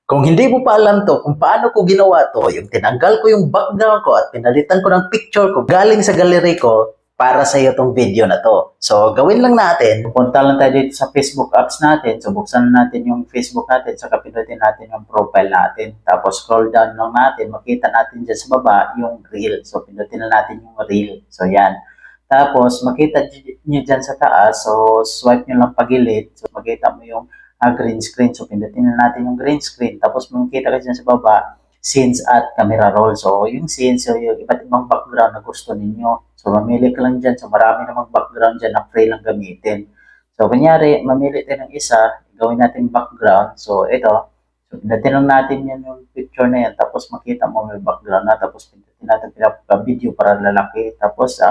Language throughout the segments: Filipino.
Kung hindi mo pa alam to, kung paano ko ginawa to, yung tinanggal ko yung background ko at pinalitan ko ng picture ko galing sa gallery ko para sa iyo tong video na to. So, gawin lang natin. Punta lang tayo dito sa Facebook apps natin. So, buksan natin yung Facebook natin. Saka pinutin natin yung profile natin. Tapos, scroll down lang natin. Makita natin dyan sa baba yung reel. So, pinutin na natin yung reel. So, yan. Tapos, makita nyo dyan sa taas. So, swipe nyo lang pagilid. So, makita mo yung green screen. So, pindutin na natin yung green screen. Tapos, makikita ka dyan sa baba, scenes at camera roll. So, yung scenes, so yung iba't ibang background na gusto ninyo. So, mamili ka lang dyan. So, marami namang background dyan na free lang gamitin. So, kunyari, mamili tayo ng isa, gawin natin background. So, ito. So, pindutin lang natin yan yung picture na yan. Tapos, makita mo may background na. Tapos, pindutin natin pinaka-video para lalaki. Tapos,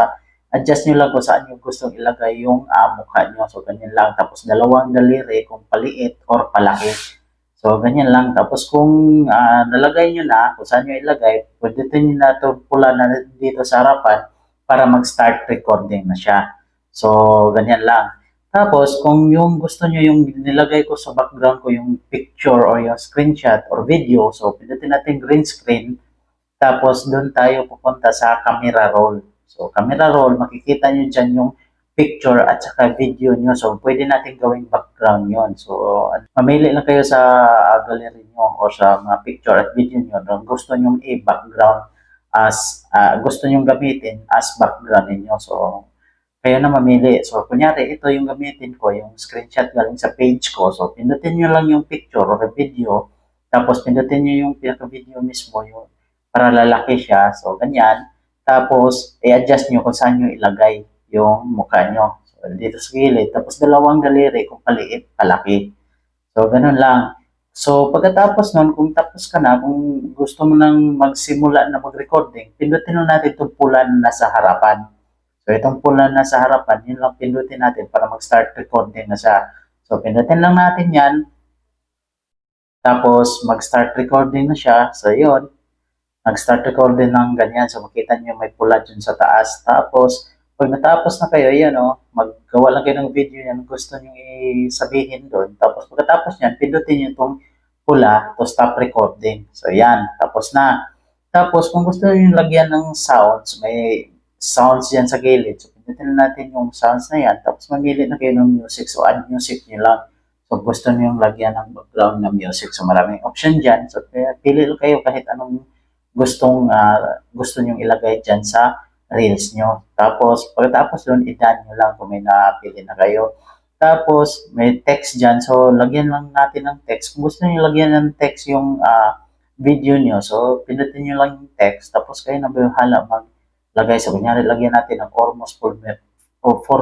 adjust nyo lang kung saan nyo gustong ilagay yung mukha nyo. So, ganyan lang. Tapos, dalawang daliri kung paliit or palaki. So, ganyan lang. Tapos, kung nalagay nyo na, kung saan nyo ilagay, pwede nyo na ito pula na dito sa harapan para mag-start recording na siya. So, ganyan lang. Tapos, kung yung gusto nyo yung nilagay ko sa background ko, yung picture or yung screenshot or video, so, pindutin natin green screen. Tapos, doon tayo pupunta sa camera roll. So, camera roll, makikita nyo dyan yung picture at saka video nyo. So, pwede natin gawing background yon. So, mamili lang kayo sa gallery nyo o sa mga picture at video nyo. Kung gusto nyo i-background as, gusto nyo gamitin as background ninyo. So, kayo na mamili. So, kunyari, ito yung gamitin ko, yung screenshot galing sa page ko. So, pindutin nyo lang yung picture or video. Tapos, pindutin nyo yung pinaka-video mismo, yung para lalaki siya. So, ganyan. Tapos, i-adjust nyo kung saan nyo ilagay yung mukha nyo. So, dito sa gilid. Tapos, dalawang daliri kung paliit, palaki. So, ganun lang. So, pagkatapos nun, kung tapos ka na, kung gusto mo nang magsimula na mag-recording, pindutin lang natin itong pula na nasa harapan. So, itong pula na nasa harapan, yun lang pindutin natin para mag-start recording na siya. So, pindutin lang natin yan. Tapos, mag-start recording na siya. So, yun. Nag-start recording ng ganyan. So, makita nyo may pula dyan sa taas. Tapos, pag natapos na kayo, yan maggawa lang kayo ng video yan. Gusto nyo sabihin doon. Tapos, pagkatapos yan, pindutin nyo itong pula to stop recording. So, yan. Tapos na. Tapos, kung gusto nyo lagyan ng sounds, may sounds yan sa gilid. So, pindutin natin yung sounds na yan. Tapos, mamili na kayo ng music. So, add music nyo lang. So, gusto nyo yung lagyan ng background na music. So, maraming option dyan. So, pili kayo kahit anong gusto nyong ilagay dyan sa reels nyo. Tapos, pagkatapos doon, i-done nyo lang kung may napili na kayo. Tapos, may text dyan. So, lagyan lang natin ng text. Kung gusto nyo lagyan ng text yung video nyo, so, pinutin nyo lang yung text. Tapos, kayo na bahala maglagay. So, kunyari, lagyan natin ng almost 4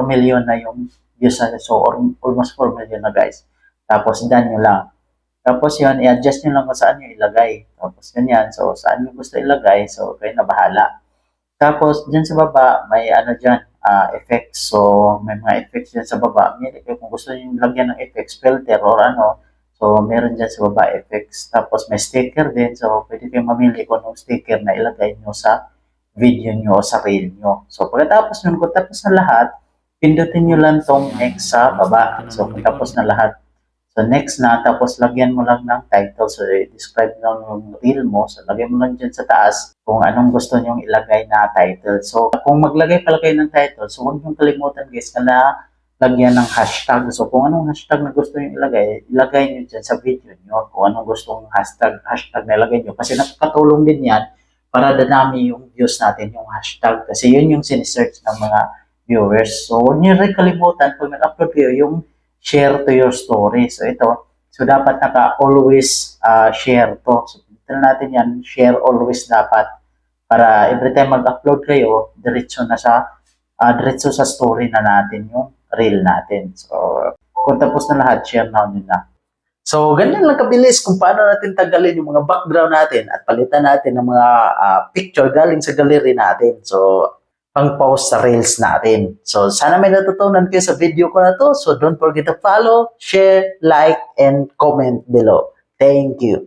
million na yung views natin. So, almost 4 million na guys. Tapos, done nyo lang. Tapos yun, i-adjust nyo lang kung saan nyo ilagay. Tapos ganyan. So, saan nyo gusto ilagay. So, kayo na bahala. Tapos, dyan sa baba, may dyan, effects. So, may mga effects dyan sa baba. Kung gusto nyo lagyan ng effects, filter or So, meron dyan sa baba effects. Tapos, may sticker din. So, pwede kayo mamili kung anong sticker na ilagay nyo sa video nyo o sa reel nyo. So, pagkatapos nyo, kung tapos na lahat, pindutin nyo lang tong X sa baba. So, kung tapos na lahat, so, next na, tapos lagyan mo lang ng title. So, describe lang yung reel mo. So, lagyan mo lang dyan sa taas kung anong gusto nyong ilagay na title. So, kung maglagay pala kayo ng title, so huwag nyong kalimutan guys na lagyan ng hashtag. So, kung anong hashtag na gusto nyong ilagay nyo dyan sa video nyo. Kung anong gustong hashtag na ilagay nyo. Kasi nakakatulong din yan para dadami yung views natin, yung hashtag. Kasi yun yung sinesearch ng mga viewers. So, huwag nyo rin kalimutan pag nag-upload kayo yung share to your story. So, ito. So, dapat always share to. So, ito natin yan. Share always dapat. Para every time mag-upload kayo, diretso sa story na natin yung reel natin. So, kung tapos na lahat, share na nyo na. So, ganyan lang kabilis kung paano natin tanggalin yung mga background natin at palitan natin ng mga picture galing sa gallery natin. So, pang-post sa reels natin. So, sana may natutunan kayo sa video ko na to. So, don't forget to follow, share, like, and comment below. Thank you.